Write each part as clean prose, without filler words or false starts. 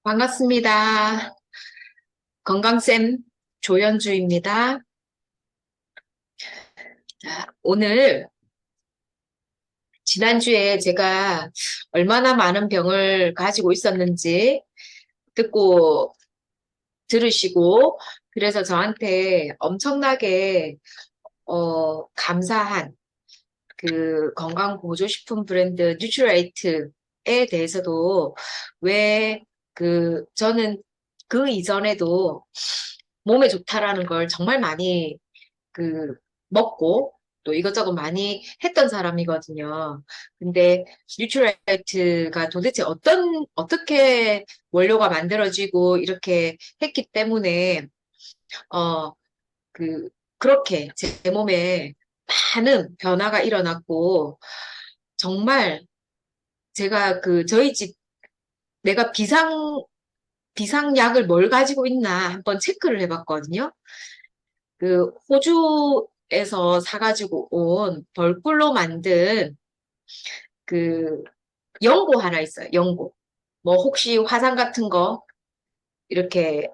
반갑습니다. 건강쌤 조연주입니다. 자, 오늘 지난주에 제가 얼마나 많은 병을 가지고 있었는지 듣고 들으시고 그래서 저한테 엄청나게 감사한 그 건강보조식품 브랜드 뉴트라이트에 대해서도 왜 저는 그 이전에도 몸에 좋다라는 걸 정말 많이 그 먹고 또 이것저것 많이 했던 사람이거든요. 근데 뉴트라이트가 도대체 어떻게 원료가 만들어지고 이렇게 했기 때문에 어 그렇게 제 몸에 많은 변화가 일어났고 정말 제가 저희 집 내가 비상약을 뭘 가지고 있나 한번 체크를 해봤거든요. 호주에서 사가지고 온 벌꿀로 만든 그 연고 하나 있어요. 연고. 뭐 혹시 화상 같은 거 이렇게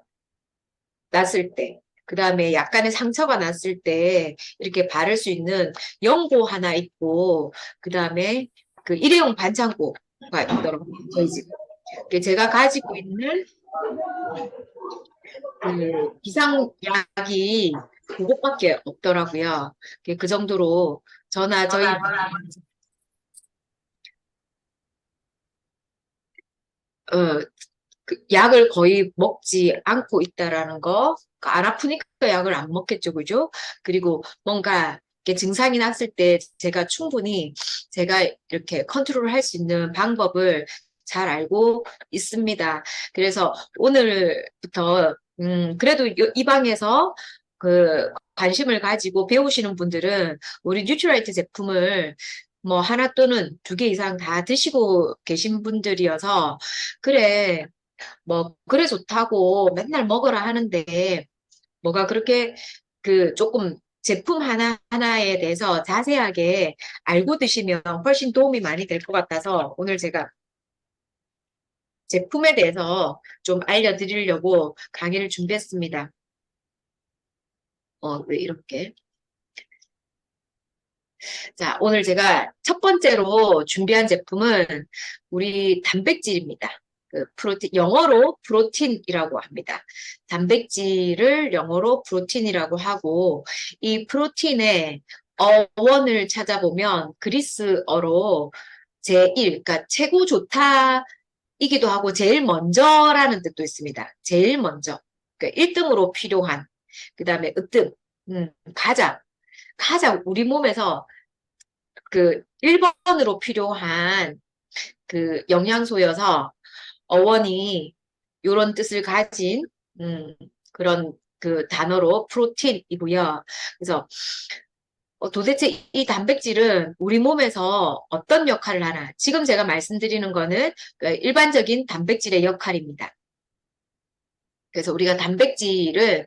났을 때, 그 다음에 약간의 상처가 났을 때 이렇게 바를 수 있는 연고 하나 있고, 그 다음에 일회용 반창고가 있더라고요. 저희 집. 제가 가지고 있는 비상약이 그것밖에 없더라고요. 그 정도로 저나 저희 어, 약을 거의 먹지 않고 있다라는 거, 안 아프니까 약을 안 먹겠죠, 그죠? 그리고 뭔가 이렇게 증상이 났을 때 제가 충분히 제가 이렇게 컨트롤 할 수 있는 방법을 잘 알고 있습니다. 그래서 오늘부터, 그래도 이 방에서 관심을 가지고 배우시는 분들은 우리 뉴트라이트 제품을 뭐 하나 또는 두 개 이상 다 드시고 계신 분들이어서 그래, 그래 좋다고 맨날 먹으라 하는데, 뭐가 그렇게 조금 제품 하나하나에 대해서 자세하게 알고 드시면 훨씬 도움이 많이 될 것 같아서 오늘 제가 제품에 대해서 좀 알려드리려고 강의를 준비했습니다. 왜 이렇게. 자, 오늘 제가 첫 번째로 준비한 제품은 우리 단백질입니다. 영어로 프로틴이라고 합니다. 단백질을 영어로 프로틴이라고 하고, 이 프로틴의 어원을 찾아보면 그리스어로 제1, 그러니까 최고 좋다이기도 하고 제일 먼저라는 뜻도 있습니다. 제일 먼저. 그러니까 1등으로 필요한, 그 다음에 으뜸, 가장 우리 몸에서 1번으로 필요한 영양소여서 어원이 이런 뜻을 가진 음, 그런 단어로 프로틴이고요. 그래서 도대체 이 단백질은 우리 몸에서 어떤 역할을 하나? 지금 제가 말씀드리는 거는 일반적인 단백질의 역할입니다. 그래서 우리가 단백질은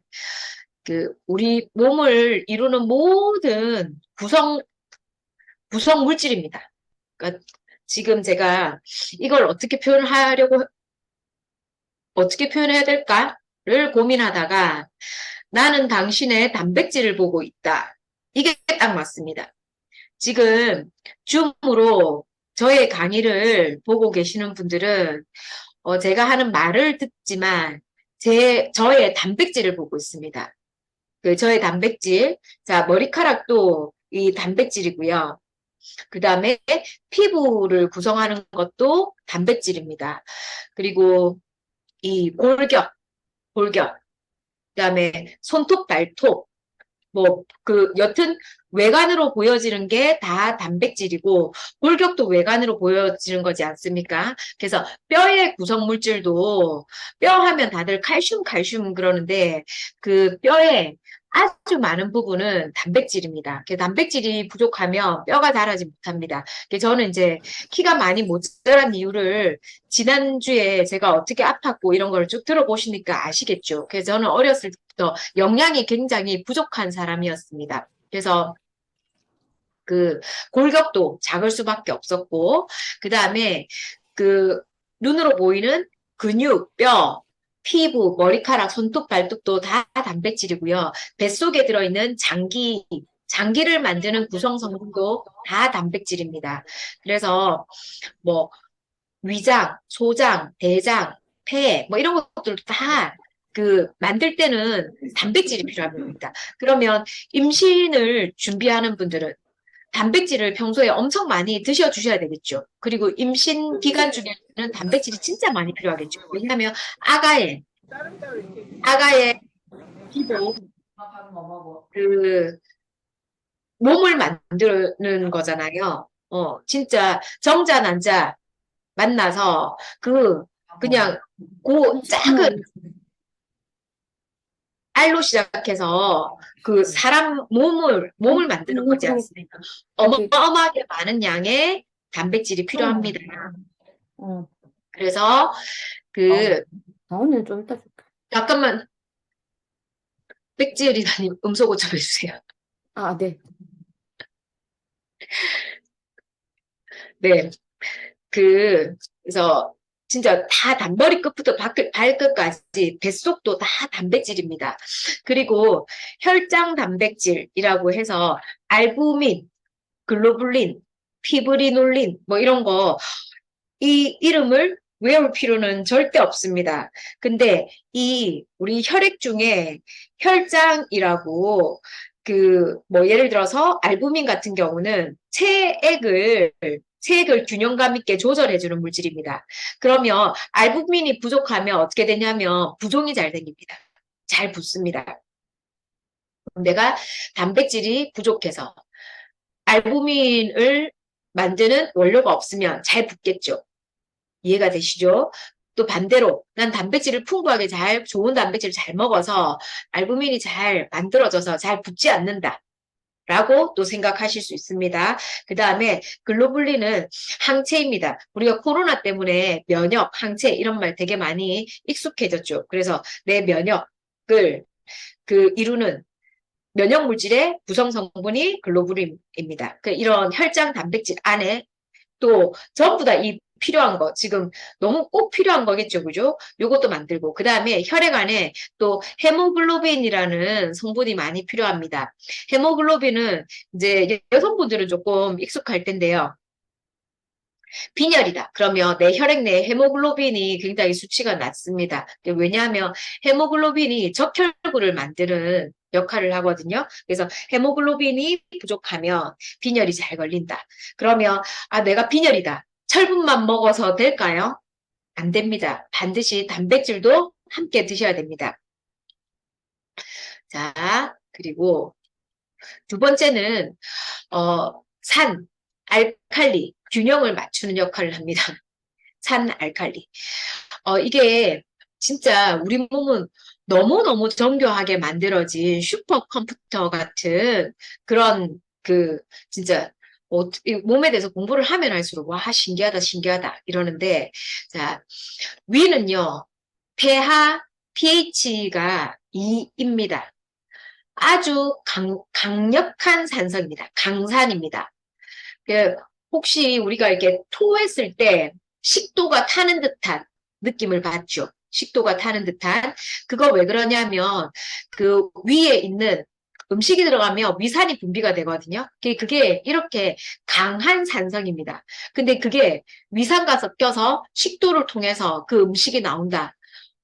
우리 몸을 이루는 모든 구성 물질입니다. 그러니까 지금 제가 이걸 어떻게 표현해야 될까를 고민하다가 나는 당신의 단백질을 보고 있다. 이게 딱 맞습니다. 지금 줌으로 저의 강의를 보고 계시는 분들은 제가 하는 말을 듣지만 저의 단백질을 보고 있습니다. 저의 단백질, 자, 머리카락도 이 단백질이고요. 그 다음에 피부를 구성하는 것도 단백질입니다. 그리고 이 골격, 그다음에 손톱, 발톱, 여튼 외관으로 보여지는 게 다 단백질이고 골격도 외관으로 보여지는 거지 않습니까? 그래서 뼈의 구성 물질도 뼈 하면 다들 칼슘 그러는데 뼈에 아주 많은 부분은 단백질입니다. 단백질이 부족하면 뼈가 자라지 못합니다. 저는 이제 키가 많이 모자란 이유를 지난주에 제가 어떻게 아팠고 이런 걸 쭉 들어보시니까 아시겠죠. 그래서 저는 어렸을 때부터 영양이 굉장히 부족한 사람이었습니다. 그래서 그 골격도 작을 수밖에 없었고, 그 다음에 그 눈으로 보이는 근육, 뼈, 피부, 머리카락, 손톱, 발톱도 다 단백질이고요. 뱃속에 들어있는 장기를 만드는 구성 성분도 다 단백질입니다. 그래서 뭐 위장, 소장, 대장, 폐, 뭐 이런 것들 다 그 만들 때는 단백질이 필요합니다. 그러면 임신을 준비하는 분들은 단백질을 평소에 엄청 많이 드셔주셔야 되겠죠. 그리고 임신 기간 중에는 단백질이 진짜 많이 필요하겠죠. 왜냐하면 아가의, 아가의 피부, 그, 몸을 만드는 거잖아요. 진짜 정자, 난자 만나서 그냥 작은 알로 시작해서 그 사람 몸을 만드는 거지 않습니까? 어마어마하게 많은 양의 단백질이 필요합니다. 어, 그래서 그 다운을 좀 이따 줄게. 잠깐만 백지열이라니 음소거 좀 해주세요. 아, 네. 네, 그래서 진짜 다 머리 끝부터 발끝까지 뱃속도 다 단백질입니다. 그리고 혈장 단백질이라고 해서 알부민, 글로불린, 피브리놀린 뭐 이런 거 이 이름을 외울 필요는 절대 없습니다. 근데 우리 혈액 중에 혈장이라고 뭐 예를 들어서 알부민 같은 경우는 체액을 균형감 있게 조절해주는 물질입니다. 그러면 알부민이 부족하면 어떻게 되냐면 부종이 잘 생깁니다. 잘 붙습니다. 내가 단백질이 부족해서 알부민을 만드는 원료가 없으면 잘 붙겠죠. 이해가 되시죠? 또 반대로 난 단백질을 풍부하게 좋은 단백질을 잘 먹어서 알부민이 잘 만들어져서 잘 붙지 않는다. 라고 또 생각하실 수 있습니다. 그 다음에 글로불린은 항체입니다. 우리가 코로나 때문에 면역, 항체 이런 말 되게 많이 익숙해졌죠. 그래서 내 면역을 이루는 면역 물질의 구성 성분이 글로불린입니다. 이런 혈장 단백질 안에 또 전부 다 필요한 거, 지금 너무 꼭 필요한 거겠죠, 그죠? 요것도 만들고. 그 다음에 혈액 안에 또 헤모글로빈이라는 성분이 많이 필요합니다. 헤모글로빈은 이제 여성분들은 조금 익숙할 텐데요. 빈혈이다. 그러면 내 혈액 내에 헤모글로빈이 굉장히 수치가 낮습니다. 왜냐하면 헤모글로빈이 적혈구를 만드는 역할을 하거든요. 그래서 헤모글로빈이 부족하면 빈혈이 잘 걸린다. 그러면 내가 빈혈이다. 철분만 먹어서 될까요? 안 됩니다. 반드시 단백질도 함께 드셔야 됩니다. 자, 그리고 두 번째는 산, 알칼리, 균형을 맞추는 역할을 합니다. 산, 알칼리. 이게 진짜 우리 몸은 너무너무 정교하게 만들어진 슈퍼컴퓨터 같은 그런 진짜 이 몸에 대해서 공부를 하면 할수록 와 신기하다 신기하다 이러는데 자 위는요 pH가 2입니다. 아주 강력한 산성입니다. 강산입니다. 혹시 우리가 이렇게 토했을 때 식도가 타는 듯한 느낌을 받죠. 식도가 타는 듯한. 그거 왜 그러냐면 그 위에 있는 음식이 들어가면 위산이 분비가 되거든요. 그게 이렇게 강한 산성입니다. 근데 그게 위산과 섞여서 식도를 통해서 그 음식이 나온다.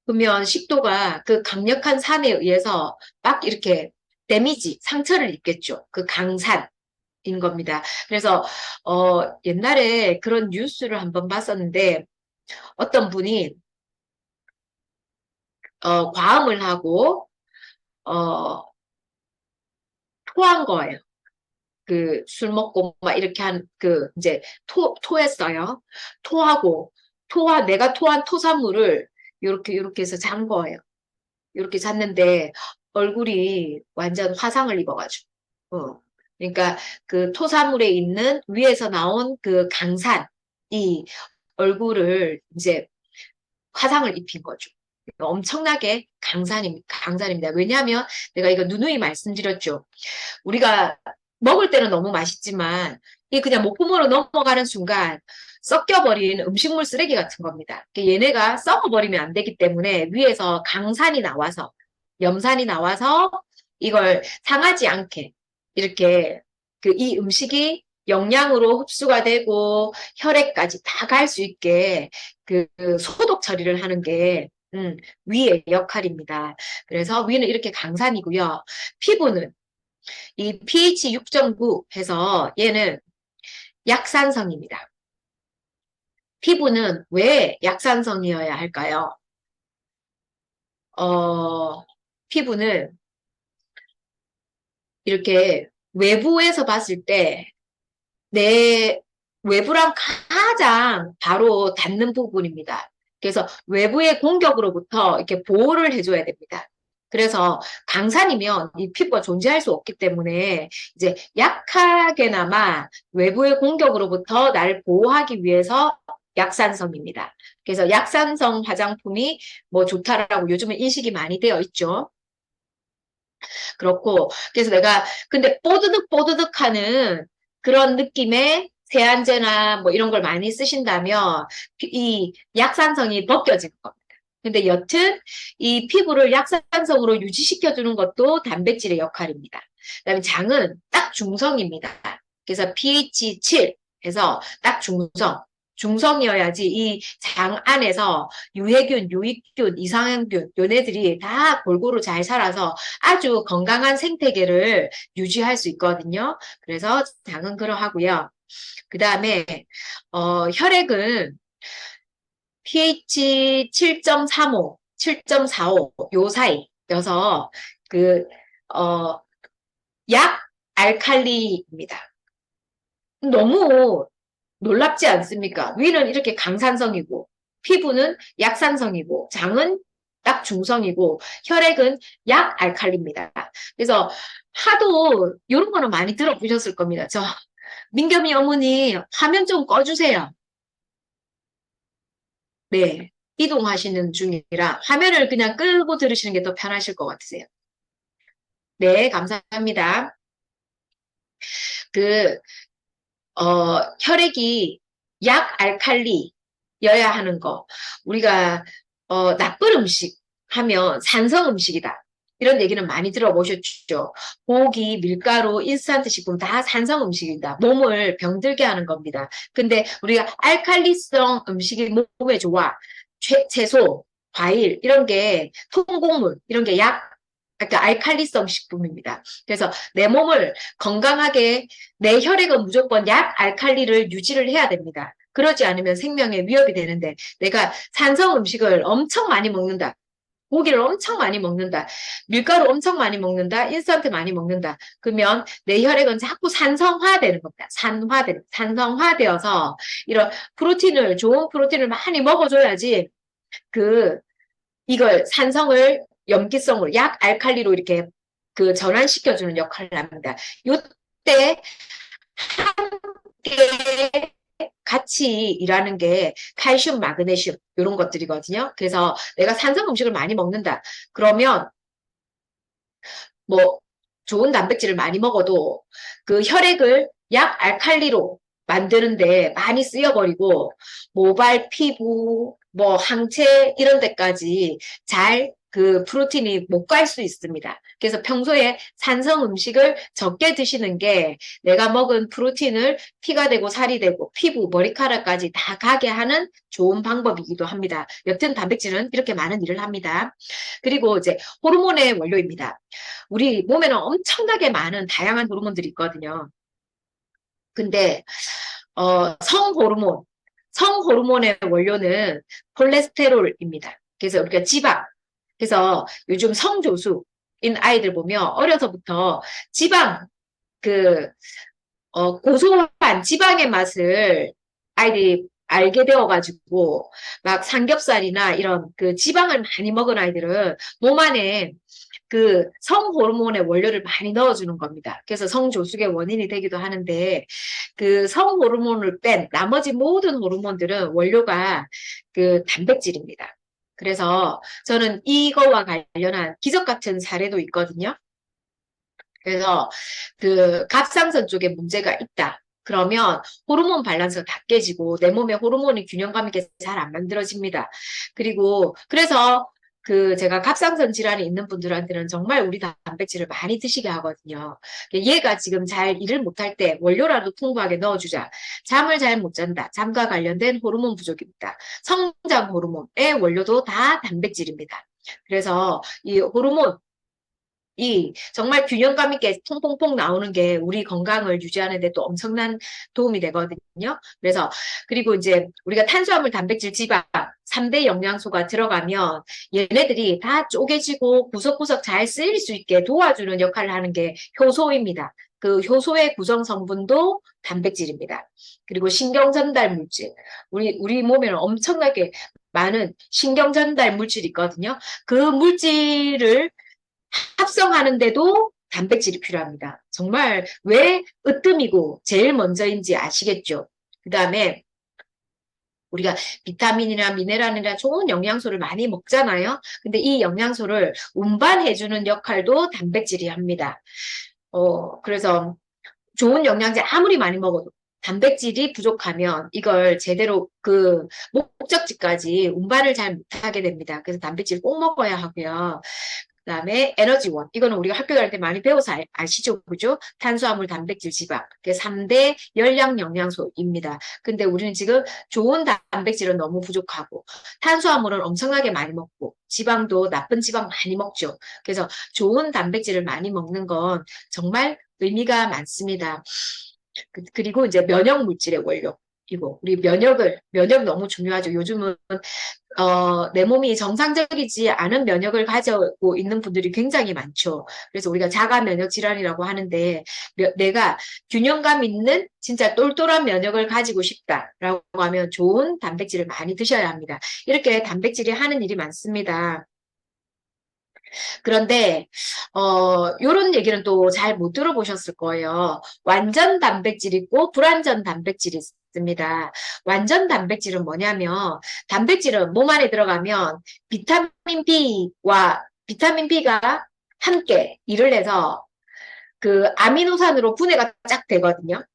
그러면 식도가 그 강력한 산에 의해서 막 이렇게 상처를 입겠죠. 그 강산. 인 겁니다. 그래서 옛날에 그런 뉴스를 한번 봤었는데 어떤 분이 과음을 하고 토한 거예요. 술 먹고 막 이렇게 이제 토했어요. 토하고 내가 토한 토산물을 이렇게 해서 잔 거예요. 이렇게 잤는데 얼굴이 완전 화상을 입어가지고. 그러니까 그 토사물에 있는 위에서 나온 그 강산이 얼굴을 이제 화상을 입힌 거죠. 엄청나게 강산입니다. 왜냐하면 내가 이거 누누이 말씀드렸죠. 우리가 먹을 때는 너무 맛있지만 이 그냥 목구멍으로 넘어가는 순간 섞여버린 음식물 쓰레기 같은 겁니다. 얘네가 썩어버리면 안 되기 때문에 위에서 강산이 나와서, 염산이 나와서 이걸 상하지 않게 이렇게 이 음식이 영양으로 흡수가 되고 혈액까지 다 갈 수 있게 그 소독 처리를 하는 게 위의 역할입니다. 그래서 위는 이렇게 강산이고요. 피부는 이 pH 6.9 해서 얘는 약산성입니다. 피부는 왜 약산성이어야 할까요? 피부는 이렇게 외부에서 봤을 때 내 외부랑 가장 바로 닿는 부분입니다. 그래서 외부의 공격으로부터 이렇게 보호를 해줘야 됩니다. 그래서 강산이면 이 피부가 존재할 수 없기 때문에 이제 약하게나마 외부의 공격으로부터 나를 보호하기 위해서 약산성입니다. 그래서 약산성 화장품이 뭐 좋다라고 요즘은 인식이 많이 되어 있죠. 그렇고 그래서 내가 근데 뽀드득 하는 그런 느낌의 세안제나 뭐 이런 걸 많이 쓰신다면 이 약산성이 벗겨질 겁니다. 근데 여튼 이 피부를 약산성으로 유지시켜주는 것도 단백질의 역할입니다. 그다음에 장은 딱 중성입니다. 그래서 pH 7에서 딱 중성. 중성이어야지 이 장 안에서 유해균, 유익균, 이상향균, 요네들이 다 골고루 잘 살아서 아주 건강한 생태계를 유지할 수 있거든요. 그래서 장은 그러하고요. 그 다음에 혈액은 pH 7.35, 7.45 요 사이여서 그 어, 약 알칼리입니다. 너무 놀랍지 않습니까? 위는 이렇게 강산성이고 피부는 약산성이고 장은 딱 중성이고 혈액은 약 알칼리입니다. 그래서 하도 이런 거는 많이 들어보셨을 겁니다. 저 민겸이 어머니 화면 좀 꺼주세요. 네. 이동하시는 중이라 화면을 그냥 끄고 들으시는 게 더 편하실 것 같으세요. 네, 감사합니다. 그, 혈액이 약 알칼리여야 하는 거. 우리가, 나쁜 음식 하면 산성 음식이다. 이런 얘기는 많이 들어보셨죠. 고기, 밀가루, 인스턴트 식품 다 산성 음식이다. 몸을 병들게 하는 겁니다. 근데 우리가 알칼리성 음식이 몸에 좋아. 채소, 과일, 이런 게, 통곡물, 이런 게 그러니까 알칼리성 식품입니다. 그래서 내 몸을 건강하게 내 혈액은 무조건 약 알칼리를 유지를 해야 됩니다. 그러지 않으면 생명에 위협이 되는데 내가 산성 음식을 엄청 많이 먹는다. 고기를 엄청 많이 먹는다. 밀가루 엄청 많이 먹는다. 인스턴트 많이 먹는다. 그러면 내 혈액은 자꾸 산성화되는 겁니다. 산성화되어서 이런 좋은 프로틴을 많이 먹어줘야지 그 이걸 산성을 염기성으로 약 알칼리로 이렇게 전환시켜주는 역할을 합니다. 요때 함께 같이 일하는 게 칼슘, 마그네슘 이런 것들이거든요. 그래서 내가 산성 음식을 많이 먹는다. 그러면 뭐 좋은 단백질을 많이 먹어도 그 혈액을 약 알칼리로 만드는데 많이 쓰여버리고 모발, 피부, 뭐 항체 이런 데까지 잘 프로틴이 못 갈 수 있습니다. 그래서 평소에 산성 음식을 적게 드시는 게 내가 먹은 프로틴을 피가 되고 살이 되고 피부, 머리카락까지 다 가게 하는 좋은 방법이기도 합니다. 여튼 단백질은 이렇게 많은 일을 합니다. 그리고 이제 호르몬의 원료입니다. 우리 몸에는 엄청나게 많은 다양한 호르몬들이 있거든요. 근데 성호르몬의 원료는 콜레스테롤입니다. 그래서 우리가 지방, 그래서 요즘 성조수인 아이들 보면 어려서부터 지방, 그 고소한 지방의 맛을 아이들이 알게 되어가지고 막 삼겹살이나 이런 지방을 많이 먹은 아이들은 몸 안에 성호르몬의 원료를 많이 넣어주는 겁니다. 그래서 성조숙의 원인이 되기도 하는데 성호르몬을 뺀 나머지 모든 호르몬들은 원료가 단백질입니다. 그래서 저는 이거와 관련한 기적 같은 사례도 있거든요. 그래서 갑상선 쪽에 문제가 있다. 그러면 호르몬 밸런스가 다 깨지고 내 몸에 호르몬이 균형감 있게 잘 안 만들어집니다. 그리고 그래서 제가 갑상선 질환이 있는 분들한테는 정말 우리 단백질을 많이 드시게 하거든요. 얘가 지금 잘 일을 못할 때 원료라도 풍부하게 넣어주자. 잠을 잘 못 잔다. 잠과 관련된 호르몬 부족입니다. 성장 호르몬의 원료도 다 단백질입니다. 그래서 이 호르몬 이 정말 균형감 있게 퐁퐁퐁 나오는 게 우리 건강을 유지하는 데 또 엄청난 도움이 되거든요. 그래서 그리고 이제 우리가 탄수화물, 단백질, 지방 3대 영양소가 들어가면 얘네들이 다 쪼개지고 구석구석 잘 쓰일 수 있게 도와주는 역할을 하는 게 효소입니다. 그 효소의 구성 성분도 단백질입니다. 그리고 신경 전달 물질. 우리 몸에는 엄청나게 많은 신경 전달 물질이 있거든요. 그 물질을 합성하는데도 단백질이 필요합니다. 정말 왜 으뜸이고 제일 먼저인지 아시겠죠? 그 다음에 우리가 비타민이나 미네랄이나 좋은 영양소를 많이 먹잖아요. 근데 이 영양소를 운반해주는 역할도 단백질이 합니다. 그래서 좋은 영양제 아무리 많이 먹어도 단백질이 부족하면 이걸 제대로 목적지까지 운반을 잘 못하게 됩니다. 그래서 단백질 꼭 먹어야 하고요. 그다음에 에너지원. 이거는 우리가 학교 다닐 때 많이 배워서 아시죠? 그죠? 탄수화물, 단백질, 지방. 그게 3대 열량 영양소입니다. 근데 우리는 지금 좋은 단백질은 너무 부족하고 탄수화물은 엄청나게 많이 먹고 지방도 나쁜 지방 많이 먹죠. 그래서 좋은 단백질을 많이 먹는 건 정말 의미가 많습니다. 그리고 이제 면역 물질의 원료. 이거 우리 면역 너무 중요하죠. 요즘은 내 몸이 정상적이지 않은 면역을 가지고 있는 분들이 굉장히 많죠. 그래서 우리가 자가 면역 질환이라고 하는데 내가 균형감 있는 진짜 똘똘한 면역을 가지고 싶다라고 하면 좋은 단백질을 많이 드셔야 합니다. 이렇게 단백질이 하는 일이 많습니다. 그런데 요런 얘기는 또 잘 못 들어보셨을 거예요. 완전 단백질 있고 불완전 단백질이 있습니다. 완전 단백질은 뭐냐면 단백질은 몸 안에 들어가면 비타민 B가 함께 일을 해서 그 아미노산으로 분해가 쫙 되거든요.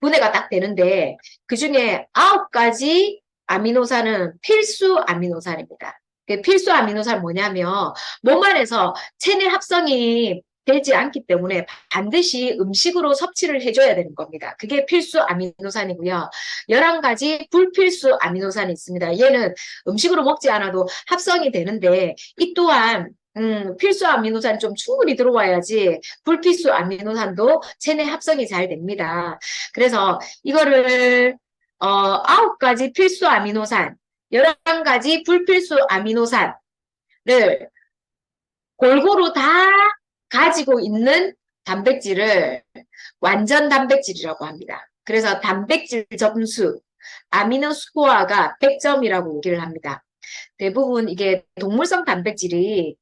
분해가 딱 되는데 그중에 9가지 아미노산은 필수 아미노산입니다. 필수 아미노산 뭐냐면 몸 안에서 체내 합성이 되지 않기 때문에 반드시 음식으로 섭취를 해줘야 되는 겁니다. 그게 필수 아미노산이고요. 11가지 불필수 아미노산이 있습니다. 얘는 음식으로 먹지 않아도 합성이 되는데 이 또한 필수 아미노산이 좀 충분히 들어와야지 불필수 아미노산도 체내 합성이 잘 됩니다. 그래서 이거를 9가지 필수 아미노산, 11가지 불필수 아미노산을 골고루 다 가지고 있는 단백질을 완전 단백질이라고 합니다. 그래서 단백질 점수, 아미노 스코어가 100점이라고 얘기를 합니다. 대부분 이게 동물성 단백질이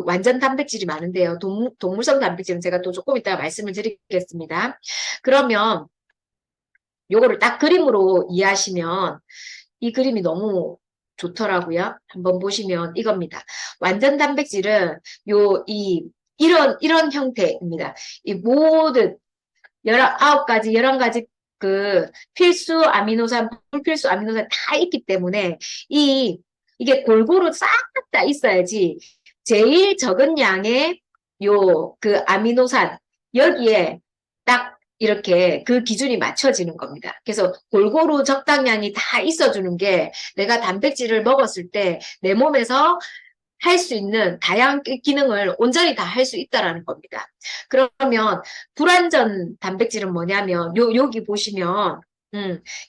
완전 단백질이 많은데요. 동물성 단백질은 제가 또 조금 이따가 말씀을 드리겠습니다. 그러면 요거를 딱 그림으로 이해하시면 이 그림이 너무 좋더라고요. 한번 보시면 이겁니다. 완전 단백질은 이런 형태입니다. 이 모든 19가지, 11가지 필수 아미노산, 불필수 아미노산 다 있기 때문에 이게 골고루 싹 다 있어야지 제일 적은 양의 아미노산 여기에 딱 이렇게 그 기준이 맞춰지는 겁니다. 그래서 골고루 적당량이 다 있어주는 게 내가 단백질을 먹었을 때 내 몸에서 할 수 있는 다양한 기능을 온전히 다 할 수 있다라는 겁니다. 그러면 불완전 단백질은 뭐냐면 여기 보시면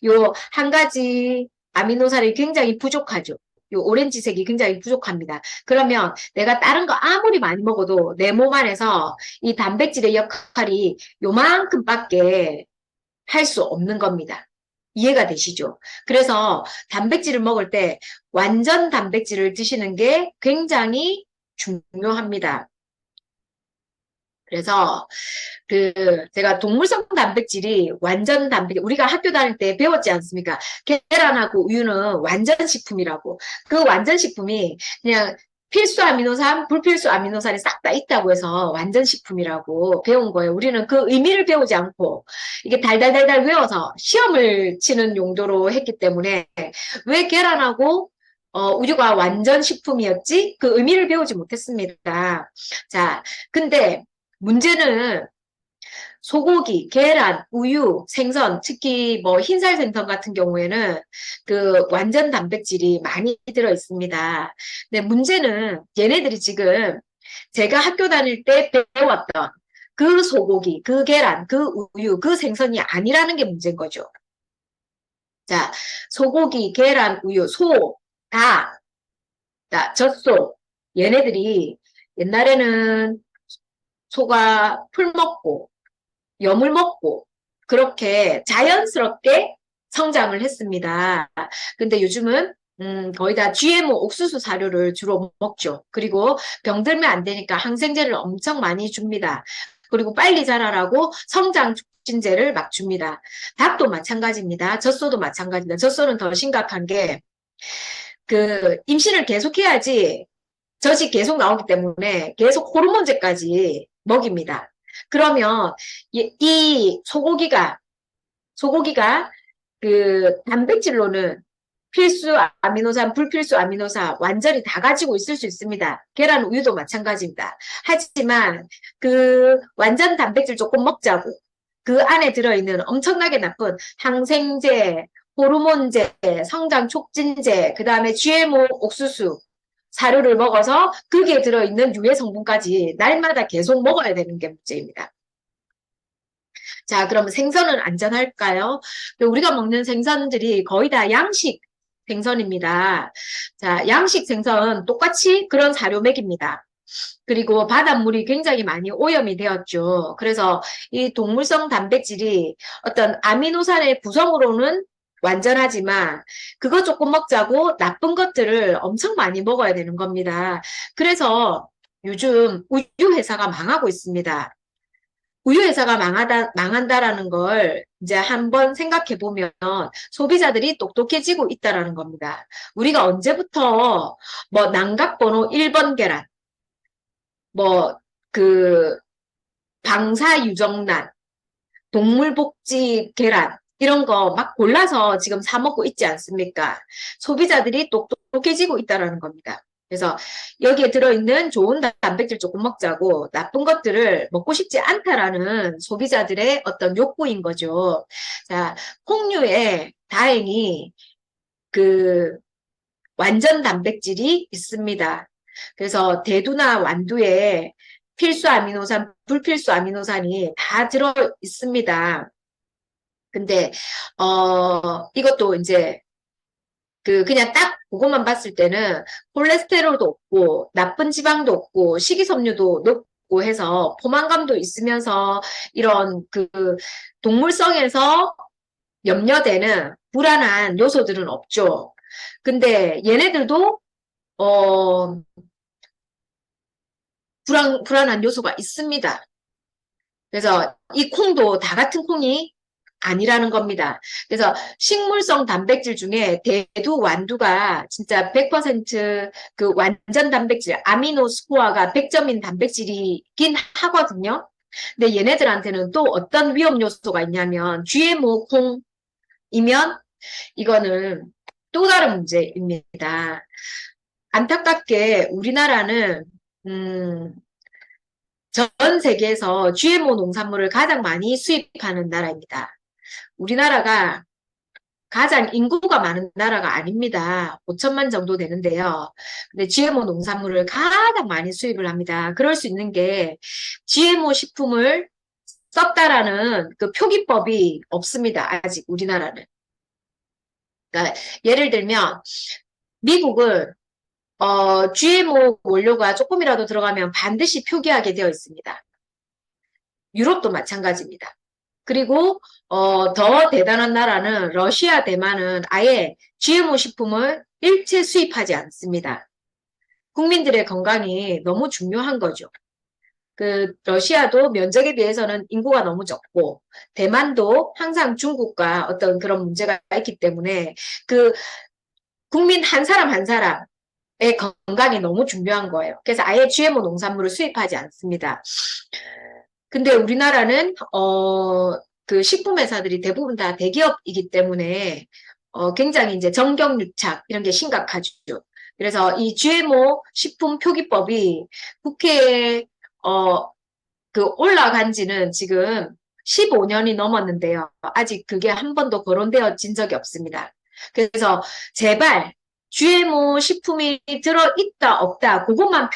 요 한 가지 아미노산이 굉장히 부족하죠. 요 오렌지색이 굉장히 부족합니다. 그러면 내가 다른 거 아무리 많이 먹어도 내 몸 안에서 이 단백질의 역할이 요만큼밖에 할 수 없는 겁니다. 이해가 되시죠? 그래서 단백질을 먹을 때 완전 단백질을 드시는 게 굉장히 중요합니다. 그래서 제가 동물성 단백질이 완전 단백질, 우리가 학교 다닐 때 배웠지 않습니까? 계란하고 우유는 완전 식품이라고. 그 완전 식품이 그냥 필수 아미노산, 불필수 아미노산이 싹 다 있다고 해서 완전 식품이라고 배운 거예요. 우리는 그 의미를 배우지 않고 이게 달달달달 외워서 시험을 치는 용도로 했기 때문에 왜 계란하고 우유가 완전 식품이었지? 그 의미를 배우지 못했습니다. 자, 근데 문제는 소고기, 계란, 우유, 생선, 특히 뭐 흰살 생선 같은 경우에는 그 완전 단백질이 많이 들어 있습니다. 근데 문제는 얘네들이 지금 제가 학교 다닐 때 배웠던 그 소고기, 그 계란, 그 우유, 그 생선이 아니라는 게 문제인 거죠. 자, 소고기, 계란, 우유, 소, 닭, 자, 젖소, 얘네들이 옛날에는 소가 풀 먹고 염을 먹고 그렇게 자연스럽게 성장을 했습니다. 근데 요즘은 거의 다 GMO 옥수수 사료를 주로 먹죠. 그리고 병들면 안 되니까 항생제를 엄청 많이 줍니다. 그리고 빨리 자라라고 성장 촉진제를 막 줍니다. 닭도 마찬가지입니다. 젖소도 마찬가지입니다. 젖소는 더 심각한 게 그 임신을 계속해야지 젖이 계속 나오기 때문에 계속 호르몬제까지 먹입니다. 그러면 이 소고기가 그 단백질로는 필수 아미노산, 불필수 아미노산 완전히 다 가지고 있을 수 있습니다. 계란, 우유도 마찬가지입니다. 하지만 그 완전 단백질 조금 먹자고 그 안에 들어있는 엄청나게 나쁜 항생제, 호르몬제, 성장 촉진제, 그 다음에 GMO 옥수수 사료를 먹어서 거기에 들어있는 유해 성분까지 날마다 계속 먹어야 되는 게 문제입니다. 자, 그러면 생선은 안전할까요? 우리가 먹는 생선들이 거의 다 양식 생선입니다. 자, 양식 생선 똑같이 그런 사료맥입니다. 그리고 바닷물이 굉장히 많이 오염이 되었죠. 그래서 이 동물성 단백질이 어떤 아미노산의 구성으로는 완전하지만 그거 조금 먹자고 나쁜 것들을 엄청 많이 먹어야 되는 겁니다. 그래서 요즘 우유 회사가 망하고 있습니다. 우유 회사가 망한다라는 걸 이제 한번 생각해 보면 소비자들이 똑똑해지고 있다라는 겁니다. 우리가 언제부터 뭐 난각번호 1번 계란, 뭐 그 방사유정란, 동물복지 계란 이런 거 막 골라서 지금 사 먹고 있지 않습니까? 소비자들이 똑똑해지고 있다라는 겁니다. 그래서 여기에 들어있는 좋은 단백질 조금 먹자고 나쁜 것들을 먹고 싶지 않다라는 소비자들의 어떤 욕구인 거죠. 자, 콩류에 다행히 그 완전 단백질이 있습니다. 그래서 대두나 완두에 필수 아미노산, 불필수 아미노산이 다 들어 있습니다. 근데 이것도 이제 그냥 딱 그것만 봤을 때는 콜레스테롤도 없고 나쁜 지방도 없고 식이섬유도 높고 해서 포만감도 있으면서 이런 그 동물성에서 염려되는 불안한 요소들은 없죠. 근데 얘네들도 어 불안한 요소가 있습니다. 그래서 이 콩도 다 같은 콩이 아니라는 겁니다. 그래서 식물성 단백질 중에 대두, 완두가 진짜 100%그 완전 단백질, 아미노 스코어가 100점인 단백질이긴 하거든요. 근데 얘네들한테는 또 어떤 위험 요소가 있냐면 GMO 콩이면 이거는 또 다른 문제입니다. 안타깝게 우리나라는 전 세계에서 GMO 농산물을 가장 많이 수입하는 나라입니다. 우리나라가 가장 인구가 많은 나라가 아닙니다. 5천만 정도 되는데요. 근데 GMO 농산물을 가장 많이 수입을 합니다. 그럴 수 있는 게 GMO 식품을 썼다라는 그 표기법이 없습니다. 아직 우리나라는. 그러니까 예를 들면 미국은 GMO 원료가 조금이라도 들어가면 반드시 표기하게 되어 있습니다. 유럽도 마찬가지입니다. 그리고 더 대단한 나라는 러시아, 대만은 아예 GMO 식품을 일체 수입하지 않습니다. 국민들의 건강이 너무 중요한 거죠. 그 러시아도 면적에 비해서는 인구가 너무 적고 대만도 항상 중국과 어떤 그런 문제가 있기 때문에 그 국민 한 사람 한 사람 건강이 너무 중요한 거예요. 그래서 아예 GMO 농산물을 수입하지 않습니다. 근데 우리나라는 그 식품회사들이 대부분 다 대기업이기 때문에 굉장히 이제 정경유착 이런 게 심각하죠. 그래서 이 GMO 식품 표기법이 국회에 그 올라간 지는 지금 15년이 넘었는데요. 아직 그게 한 번도 거론되어진 적이 없습니다. 그래서 제발 GMO 식품이 들어있다 없다 그것만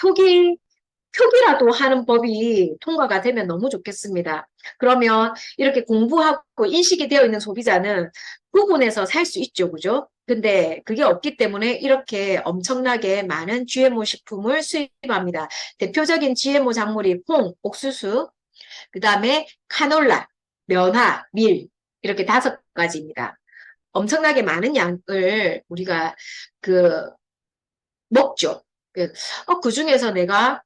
표기라도 하는 법이 통과가 되면 너무 좋겠습니다. 그러면 이렇게 공부하고 인식이 되어 있는 소비자는 구분해서 살 수 있죠, 그죠? 근데 그게 없기 때문에 이렇게 엄청나게 많은 GMO 식품을 수입합니다. 대표적인 GMO 작물이 콩, 옥수수, 그 다음에 카놀라, 면화, 밀 이렇게 5가지입니다. 엄청나게 많은 양을 우리가 그 먹죠. 그 중에서 내가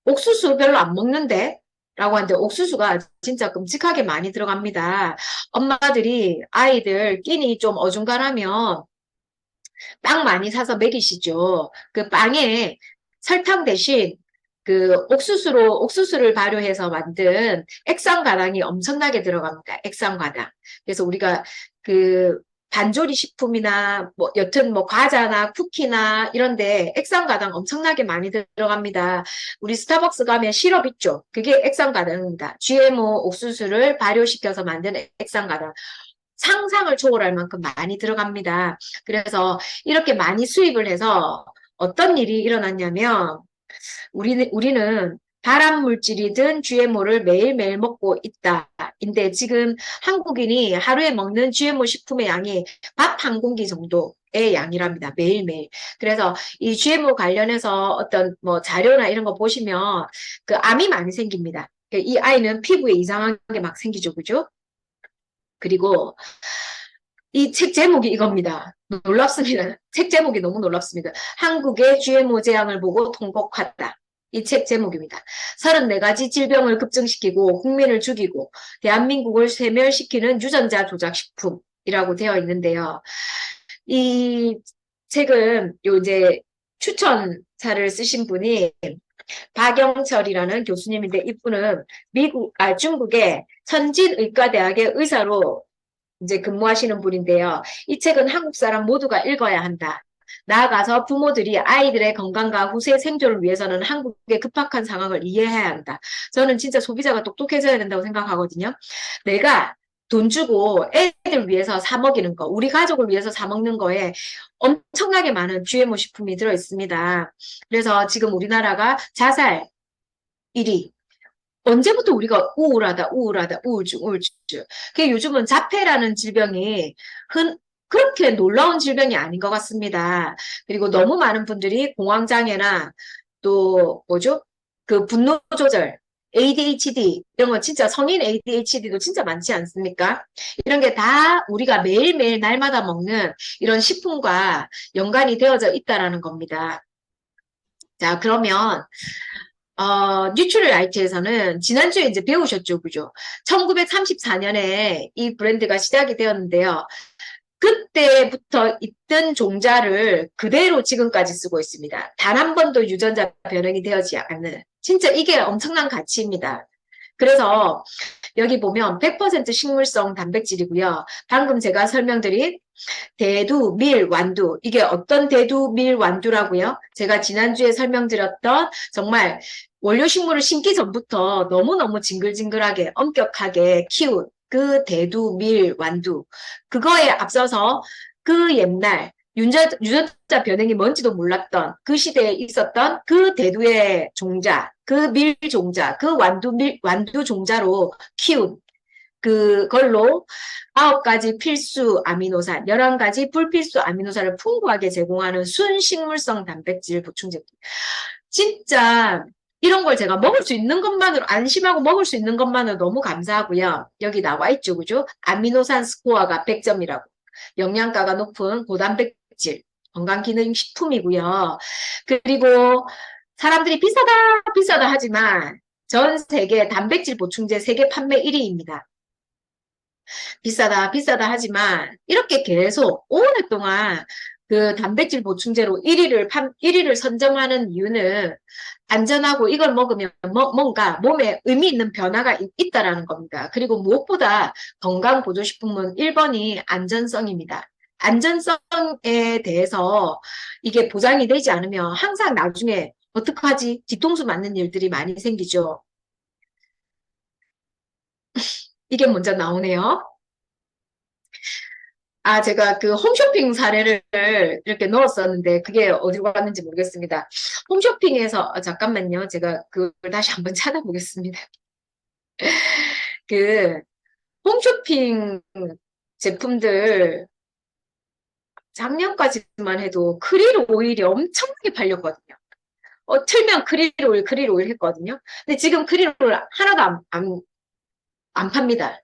옥수수 별로 안 먹는데? 라고 하는데 옥수수가 진짜 끔찍하게 많이 들어갑니다. 엄마들이 아이들 끼니 좀 어중간하면 빵 많이 사서 먹이시죠. 그 빵에 설탕 대신 그 옥수수를 발효해서 만든 액상과당이 엄청나게 들어갑니다. 액상과당. 그래서 우리가 그 반조리 식품이나 뭐 여튼 뭐 과자나 쿠키나 이런데 액상과당 엄청나게 많이 들어갑니다. 우리 스타벅스 가면 시럽 있죠. 그게 액상과당입니다. GMO 옥수수를 발효시켜서 만든 액상과당. 상상을 초월할 만큼 많이 들어갑니다. 그래서 이렇게 많이 수입을 해서 어떤 일이 일어났냐면 우리는 발암 물질이든 GMO를 매일매일 먹고 있다. 인데 지금 한국인이 하루에 먹는 GMO 식품의 양이 밥 한 공기 정도의 양이랍니다. 매일매일. 그래서 이 GMO 관련해서 어떤 뭐 자료나 이런 거 보시면 그 암이 많이 생깁니다. 이 아이는 피부에 이상한 게 막 생기죠. 그죠? 그리고 이 책 제목이 이겁니다. 놀랍습니다. 책 제목이 너무 놀랍습니다. 한국의 GMO 재앙을 보고 통곡했다. 이 책 제목입니다. 34가지 질병을 급증시키고 국민을 죽이고 대한민국을 쇠멸시키는 유전자 조작 식품이라고 되어 있는데요. 이 책은 요 이제 추천사를 쓰신 분이 박영철이라는 교수님인데 이분은 중국의 선진의과대학의 의사로 이제 근무하시는 분인데요. 이 책은 한국 사람 모두가 읽어야 한다. 나아가서 부모들이 아이들의 건강과 후세 생존을 위해서는 한국의 급박한 상황을 이해해야 한다. 저는 진짜 소비자가 똑똑해져야 된다고 생각하거든요. 내가 돈 주고 애들 위해서 사 먹이는 거, 우리 가족을 위해서 사 먹는 거에 엄청나게 많은 GMO 식품이 들어 있습니다. 그래서 지금 우리나라가 자살 1위, 언제부터 우리가 우울하다, 우울증. 그게 요즘은 자폐라는 질병이 그렇게 놀라운 질병이 아닌 것 같습니다. 그리고 너무 많은 분들이 공황장애나 또 뭐죠? 그 분노 조절, ADHD 이런 거 진짜 성인 ADHD도 진짜 많지 않습니까? 이런 게 다 우리가 매일매일 날마다 먹는 이런 식품과 연관이 되어져 있다라는 겁니다. 자, 그러면 뉴트럴 라이트에서는 지난주에 이제 배우셨죠, 그죠? 1934년에 이 브랜드가 시작이 되었는데요. 그때부터 있던 종자를 그대로 지금까지 쓰고 있습니다. 단 한 번도 유전자 변형이 되어지 않는. 진짜 이게 엄청난 가치입니다. 그래서 여기 보면 100% 식물성 단백질이고요. 방금 제가 설명드린 대두, 밀, 완두. 이게 어떤 대두, 밀, 완두라고요? 제가 지난주에 설명드렸던 정말 원료식물을 심기 전부터 너무너무 징글징글하게 엄격하게 키운 그 대두, 밀, 완두. 그거에 앞서서 그 옛날 유전자 변형이 뭔지도 몰랐던 그 시대에 있었던 그 대두의 종자, 그 밀 종자, 그 완두 종자로 키운 그걸로 9가지 필수 아미노산, 11가지 불필수 아미노산을 풍부하게 제공하는 순식물성 단백질 보충 제품. 진짜 이런 걸 제가 먹을 수 있는 것만으로 안심하고 먹을 수 있는 것만으로 너무 감사하고요. 여기 나와 있죠, 그죠? 아미노산 스코어가 100점이라고. 영양가가 높은 고단백질, 건강기능식품이고요. 그리고 사람들이 비싸다 하지만 전 세계 단백질 보충제 세계 판매 1위입니다. 비싸다 하지만 이렇게 계속 오랫동안 그 단백질 보충제로 1위를 선정하는 이유는 안전하고 이걸 먹으면 뭔가 몸에 의미 있는 변화가 있다라는 겁니다. 그리고 무엇보다 건강보조식품은 1번이 안전성입니다. 안전성에 대해서 이게 보장이 되지 않으면 항상 나중에 어떡하지? 뒤통수 맞는 일들이 많이 생기죠. 이게 먼저 나오네요. 아, 제가 그 홈쇼핑 사례를 이렇게 넣었었는데 그게 어디로 갔는지 모르겠습니다. 홈쇼핑에서, 잠깐만요. 제가 그걸 다시 한번 찾아보겠습니다. 그 홈쇼핑 제품들 작년까지만 해도 크릴 오일이 엄청나게 팔렸거든요. 틀면 크릴 오일 했거든요. 근데 지금 크릴 오일 하나도 안 팝니다.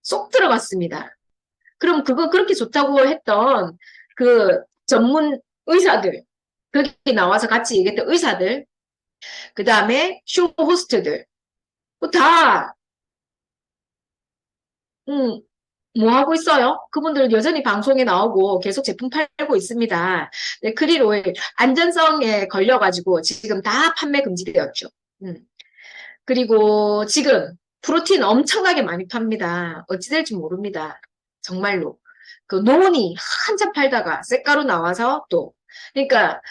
쏙 들어갔습니다. 그럼 그거 그렇게 좋다고 했던 그 전문 의사들, 거기 나와서 같이 얘기했던 의사들, 그 다음에 쇼 호스트들, 다, 음, 뭐 하고 있어요? 그분들은 여전히 방송에 나오고 계속 제품 팔고 있습니다. 네, 크릴 오일, 안전성에 걸려가지고 지금 다 판매 금지되었죠. 음. 그리고 지금 프로틴 엄청나게 많이 팝니다. 어찌 될지 모릅니다. 정말로. 그 노은이 한참 팔다가 쇳가루 나와서 또 그러니까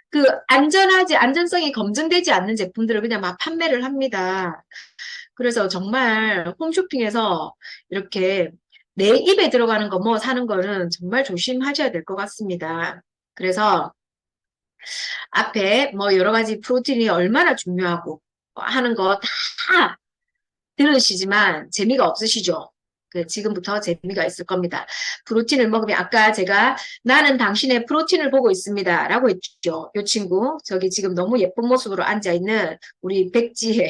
그 안전성이 검증되지 않는 제품들을 그냥 막 판매를 합니다. 그래서 정말 홈쇼핑에서 이렇게 내 입에 들어가는 거 뭐 사는 거는 정말 조심하셔야 될 것 같습니다. 그래서 앞에 뭐 여러 가지 프로틴이 얼마나 중요하고 하는 거 다 들으시지만 재미가 없으시죠? 지금부터 재미가 있을 겁니다. 프로틴을 먹으면 아까 제가 나는 당신의 프로틴을 보고 있습니다. 라고 했죠. 이 친구 저기 지금 너무 예쁜 모습으로 앉아있는 우리 백지혜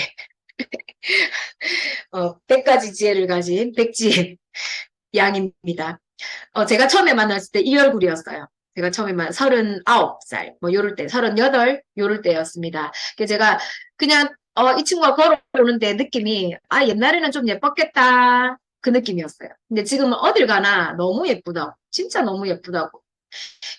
100가지 지혜를 가진 백지혜 양입니다. 제가 처음에 만났을 때 이 얼굴이었어요. 제가 처음에 39살, 뭐, 요럴 때, 38, 요럴 때였습니다. 그래서 제가 그냥, 이 친구가 걸어오는데 느낌이, 옛날에는 좀 예뻤겠다. 그 느낌이었어요. 근데 지금은 어딜 가나 너무 예쁘다고. 진짜 너무 예쁘다고.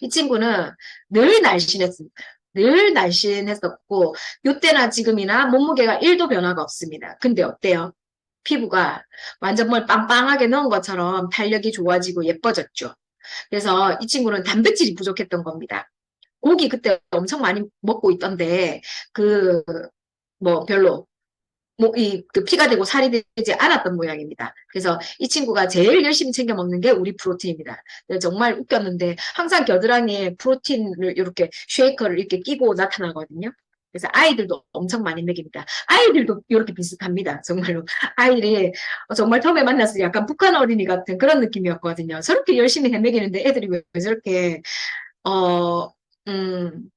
이 친구는 늘 날씬했습니다. 늘 날씬했었고, 요때나 지금이나 몸무게가 1도 변화가 없습니다. 근데 어때요? 피부가 완전 뭘 빵빵하게 넣은 것처럼 탄력이 좋아지고 예뻐졌죠. 그래서 이 친구는 단백질이 부족했던 겁니다. 고기 그때 엄청 많이 먹고 있던데, 그, 별로, 그 피가 되고 살이 되지 않았던 모양입니다. 그래서 이 친구가 제일 열심히 챙겨 먹는 게 우리 프로틴입니다. 정말 웃겼는데, 항상 겨드랑이에 프로틴을 이렇게 쉐이커를 이렇게 끼고 나타나거든요. 그래서 아이들도 엄청 많이 먹입니다. 아이들도 이렇게 비슷합니다. 정말로. 아이들이 정말 처음에 만났을 때 약간 북한 어린이 같은 그런 느낌이었거든요. 저렇게 열심히 해먹이는데 애들이 왜 저렇게, 어, 음,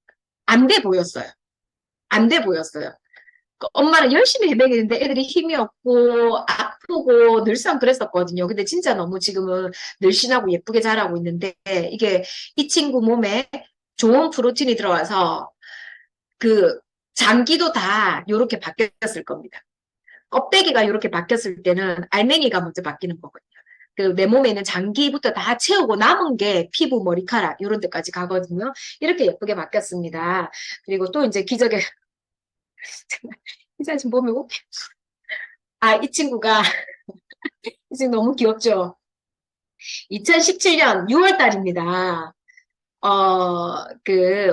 안 돼 보였어요. 안 돼 보였어요. 엄마는 열심히 해먹이는데 애들이 힘이 없고 아프고 늘상 그랬었거든요. 근데 진짜 너무 지금은 늘씬하고 예쁘게 자라고 있는데 이게 이 친구 몸에 좋은 프로틴이 들어와서 그 장기도 다 이렇게 바뀌었을 겁니다. 껍데기가 이렇게 바뀌었을 때는 알맹이가 먼저 바뀌는 거거든요. 내 몸에 있는 장기부터 다 채우고 남은 게 피부, 머리카락 이런 데까지 가거든요. 이렇게 예쁘게 바뀌었습니다. 그리고 또 이제 기적의 이 사진 보면 웃겨. 이 친구가 이 친구 너무 귀엽죠? 2017년 6월 달입니다.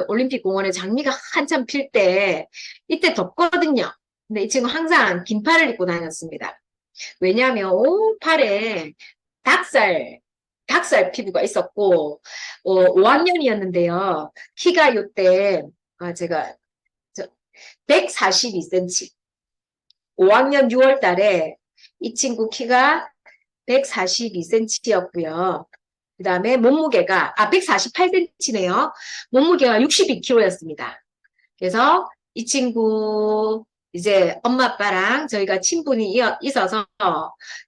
올림픽 공원에 장미가 한참 필 때, 이때 덥거든요. 근데 이 친구 항상 긴팔을 입고 다녔습니다. 왜냐하면 온 팔에 닭살 피부가 있었고, 5학년이었는데요. 키가 요때, 제가, 142cm. 5학년 6월 달에 이 친구 키가 142cm였고요. 그 다음에 몸무게가, 148cm네요. 몸무게가 62kg였습니다. 그래서 이 친구, 이제 엄마 아빠랑 저희가 친분이 있어서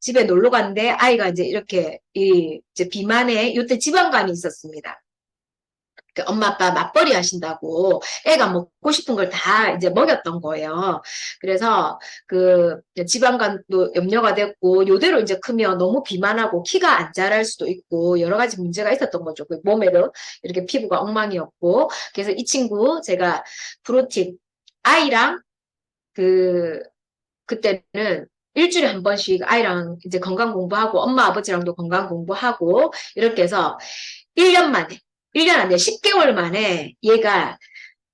집에 놀러 갔는데 아이가 이제 이렇게, 이제 비만에, 이때 지방간이 있었습니다. 그 엄마 아빠 맞벌이 하신다고 애가 먹고 싶은 걸 다 이제 먹였던 거예요. 그래서 그 지방간도 염려가 됐고 요대로 이제 크면 너무 비만하고 키가 안 자랄 수도 있고 여러 가지 문제가 있었던 거죠. 그 몸에도 이렇게 피부가 엉망이었고 그래서 이 친구 제가 프로틴 아이랑 그 그때는 일주일에 한 번씩 아이랑 이제 건강 공부하고 엄마 아버지랑도 건강 공부하고 이렇게 해서 1년 만에 1년 안 돼, 10개월 만에 얘가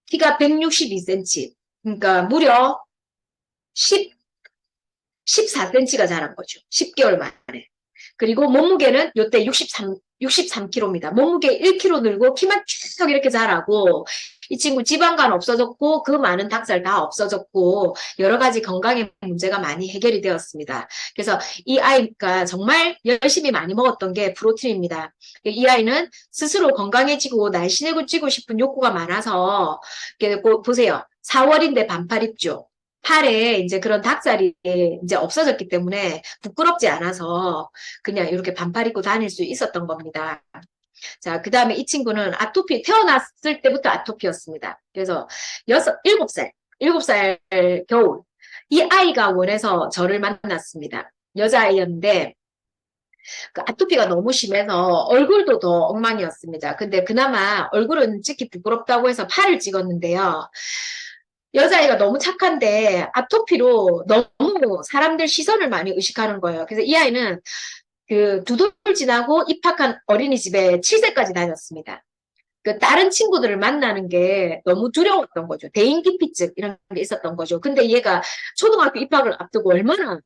키가 162cm. 그러니까 무려 10, 14cm가 자란 거죠. 10개월 만에. 그리고 몸무게는 요때 63kg입니다. 몸무게 1kg 늘고 키만 쭉 이렇게 자라고 이 친구 지방간 없어졌고 그 많은 닭살 다 없어졌고 여러 가지 건강의 문제가 많이 해결이 되었습니다. 그래서 이 아이가 정말 열심히 많이 먹었던 게 프로틴입니다. 이 아이는 스스로 건강해지고 날씬해지고 싶은 욕구가 많아서 보세요. 4월인데 반팔 입죠. 팔에 이제 그런 닭살이 이제 없어졌기 때문에 부끄럽지 않아서 그냥 이렇게 반팔 입고 다닐 수 있었던 겁니다. 자, 그 다음에 이 친구는 아토피, 태어났을 때부터 아토피였습니다. 그래서 7살 겨울. 이 아이가 원해서 저를 만났습니다. 여자아이였는데, 그 아토피가 너무 심해서 얼굴도 더 엉망이었습니다. 근데 그나마 얼굴은 찍기 부끄럽다고 해서 팔을 찍었는데요. 여자아이가 너무 착한데 아토피로 너무 사람들 시선을 많이 의식하는 거예요. 그래서 이 아이는 그 2돌 지나고 입학한 어린이집에 7세까지 다녔습니다. 그 다른 친구들을 만나는 게 너무 두려웠던 거죠. 대인기피증 이런 게 있었던 거죠. 근데 얘가 초등학교 입학을 앞두고 얼마나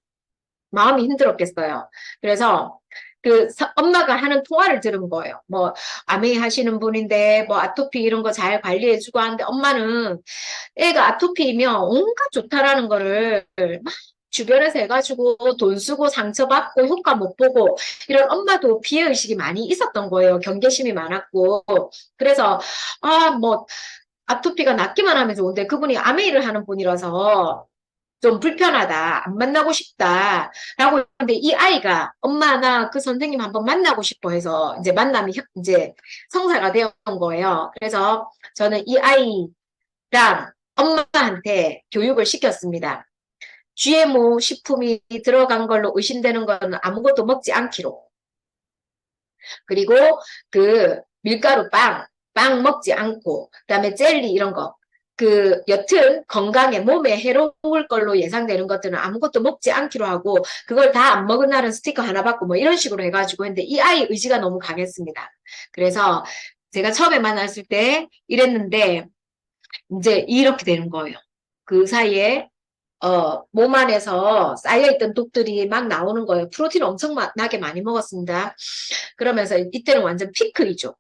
마음이 힘들었겠어요. 그래서 그 엄마가 하는 통화를 들은 거예요. 뭐 아메이 하시는 분인데 뭐 아토피 이런 거 잘 관리해주고 하는데 엄마는 애가 아토피이면 온갖 좋다라는 거를 막 주변에서 해가지고 돈 쓰고 상처받고 효과 못 보고 이런 엄마도 피해의식이 많이 있었던 거예요. 경계심이 많았고. 그래서 뭐 아토피가 낫기만 하면 좋은데 그분이 아메이를 하는 분이라서 좀 불편하다, 안 만나고 싶다, 라고 했는데 이 아이가 엄마 나 그 선생님 한번 만나고 싶어 해서 이제 만남이 이제 성사가 되었던 거예요. 그래서 저는 이 아이랑 엄마한테 교육을 시켰습니다. GMO 식품이 들어간 걸로 의심되는 거는 아무것도 먹지 않기로. 그리고 그 밀가루 빵 먹지 않고, 그다음에 젤리 이런 거. 그 여튼 건강에 몸에 해로울 걸로 예상되는 것들은 아무것도 먹지 않기로 하고 그걸 다 안 먹은 날은 스티커 하나 받고 뭐 이런 식으로 해가지고 했는데 이 아이 의지가 너무 강했습니다. 그래서 제가 처음에 만났을 때 이랬는데 이제 이렇게 되는 거예요. 그 사이에 몸 안에서 쌓여있던 독들이 막 나오는 거예요. 프로틴 엄청나게 많이 먹었습니다. 그러면서 이때는 완전 피크이죠.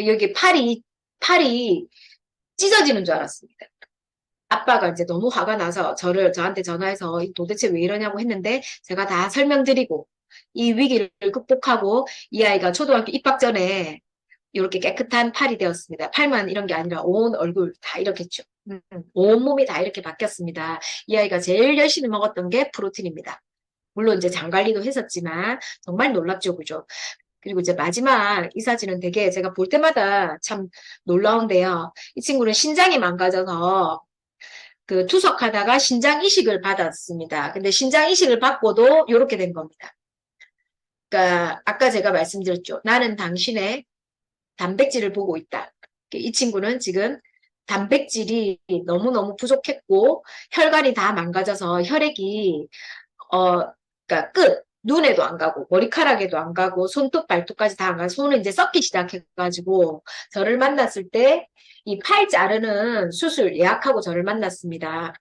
여기 팔이 찢어지는 줄 알았습니다. 아빠가 이제 너무 화가 나서 저한테 전화해서 도대체 왜 이러냐고 했는데 제가 다 설명드리고 이 위기를 극복하고 이 아이가 초등학교 입학 전에 이렇게 깨끗한 팔이 되었습니다. 팔만 이런 게 아니라 온 얼굴 다 이렇게죠. 온몸이 다 이렇게 바뀌었습니다. 이 아이가 제일 열심히 먹었던 게 프로틴입니다. 물론 이제 장 관리도 했었지만 정말 놀랍죠, 그죠? 그리고 이제 마지막 이 사진은 되게 제가 볼 때마다 참 놀라운데요. 이 친구는 신장이 망가져서 그 투석하다가 신장 이식을 받았습니다. 근데 신장 이식을 받고도 이렇게 된 겁니다. 그러니까 아까 제가 말씀드렸죠. 나는 당신의 단백질을 보고 있다. 이 친구는 지금 단백질이 너무너무 부족했고 혈관이 다 망가져서 혈액이 그러니까 눈에도 안 가고 머리카락에도 안 가고 손톱 발톱까지 다 안 가고 손은 이제 썩기 시작해가지고 저를 만났을 때 이 팔 자르는 수술 예약하고 저를 만났습니다.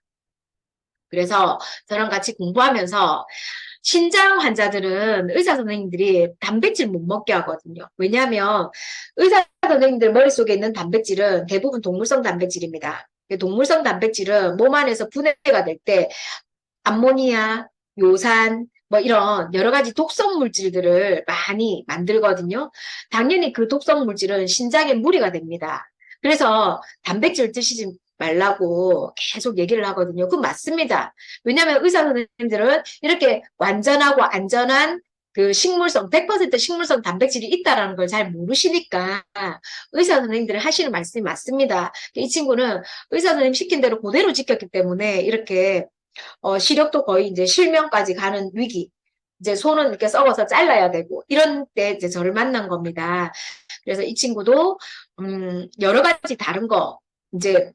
그래서 저랑 같이 공부하면서 신장 환자들은 의사 선생님들이 단백질 못 먹게 하거든요. 왜냐하면 의사 선생님들 머릿속에 있는 단백질은 대부분 동물성 단백질입니다. 동물성 단백질은 몸 안에서 분해가 될 때 암모니아, 요산, 뭐 이런 여러 가지 독성 물질들을 많이 만들거든요. 당연히 그 독성 물질은 신장에 무리가 됩니다. 그래서 단백질 드시지 말라고 계속 얘기를 하거든요. 그건 맞습니다. 왜냐하면 의사 선생님들은 이렇게 완전하고 안전한 그 식물성, 100% 식물성 단백질이 있다라는 걸 잘 모르시니까 의사 선생님들이 하시는 말씀이 맞습니다. 이 친구는 의사 선생님 시킨 대로 그대로 지켰기 때문에 이렇게 시력도 거의 이제 실명까지 가는 위기. 이제 손은 이렇게 썩어서 잘라야 되고 이런 때 이제 저를 만난 겁니다. 그래서 이 친구도 여러 가지 다른 거 이제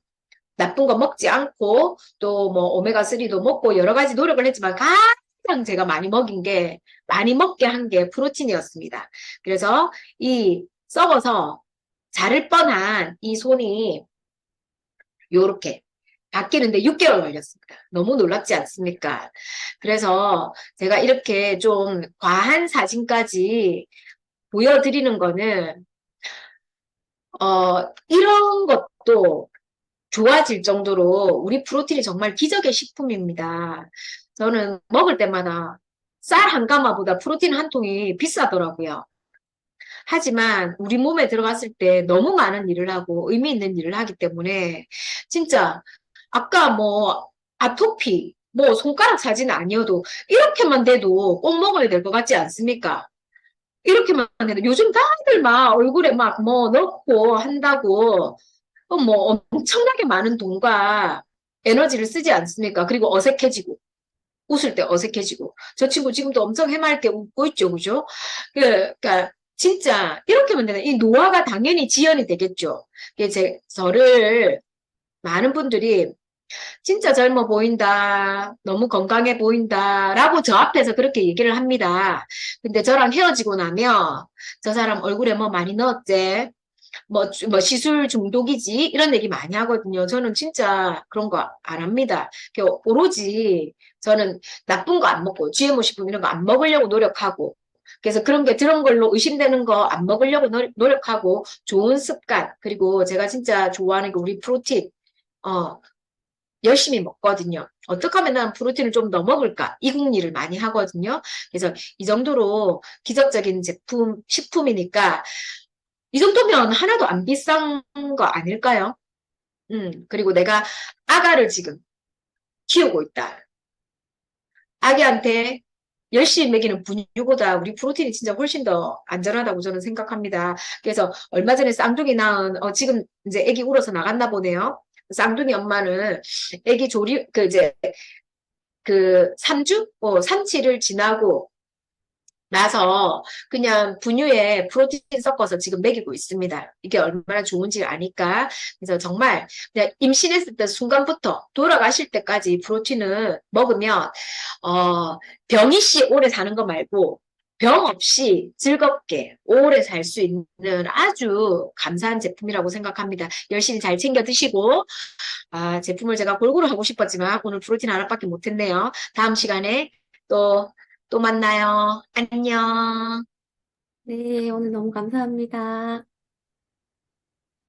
나쁜 거 먹지 않고 또 뭐 오메가3도 먹고 여러 가지 노력을 했지만 가장 제가 많이 먹게 한 게 프로틴이었습니다. 그래서 이 썩어서 자를 뻔한 이 손이 요렇게 바뀌는데 6개월 걸렸습니다. 너무 놀랍지 않습니까? 그래서 제가 이렇게 좀 과한 사진까지 보여드리는 거는 이런 것도 좋아질 정도로 우리 프로틴이 정말 기적의 식품입니다. 저는 먹을 때마다 쌀 한 가마보다 프로틴 한 통이 비싸더라고요. 하지만 우리 몸에 들어갔을 때 너무 많은 일을 하고 의미 있는 일을 하기 때문에 진짜 아까 뭐 아토피, 뭐 손가락 사진 아니어도 이렇게만 돼도 꼭 먹어야 될 것 같지 않습니까? 이렇게만 해도 요즘 다들 막 얼굴에 막 뭐 넣고 한다고 뭐 엄청나게 많은 돈과 에너지를 쓰지 않습니까? 그리고 어색해지고 웃을 때 어색해지고 저 친구 지금도 엄청 해맑게 웃고 있죠, 그죠? 그러니까 진짜 이렇게만 되는 이 노화가 당연히 지연이 되겠죠. 저를 많은 분들이 진짜 젊어 보인다, 너무 건강해 보인다라고 저 앞에서 그렇게 얘기를 합니다. 근데 저랑 헤어지고 나면 저 사람 얼굴에 뭐 많이 넣었지? 뭐 시술 중독이지? 이런 얘기 많이 하거든요. 저는 진짜 그런 거 안 합니다. 오로지 저는 나쁜 거 안 먹고 GMO 식품 이런 거 안 먹으려고 노력하고 그래서 그런 걸로 의심되는 거 안 먹으려고 노력하고 좋은 습관 그리고 제가 진짜 좋아하는 게 우리 프로틴 어 열심히 먹거든요. 어떻게 하면 난 프로틴을 좀 더 먹을까? 이 궁리를 많이 하거든요. 그래서 이 정도로 기적적인 식품이니까 이 정도면 하나도 안 비싼 거 아닐까요? 그리고 내가 아가를 지금 키우고 있다. 아기한테 열심히 먹이는 분유보다 우리 프로틴이 진짜 훨씬 더 안전하다고 저는 생각합니다. 그래서 얼마 전에 쌍둥이 낳은, 지금 이제 아기 울어서 나갔나 보네요. 쌍둥이 엄마는 아기 그 3주? 산치를 지나고 나서 그냥 분유에 프로틴 섞어서 지금 먹이고 있습니다. 이게 얼마나 좋은지 아니까. 그래서 정말 그냥 임신했을 때 순간부터 돌아가실 때까지 프로틴을 먹으면 병이 씨 오래 사는 거 말고 병 없이 즐겁게 오래 살 수 있는 아주 감사한 제품이라고 생각합니다. 열심히 잘 챙겨 드시고 제품을 제가 골고루 하고 싶었지만 오늘 프로틴 하나밖에 못했네요. 다음 시간에 또 또 만나요. 안녕. 네, 오늘 너무 감사합니다.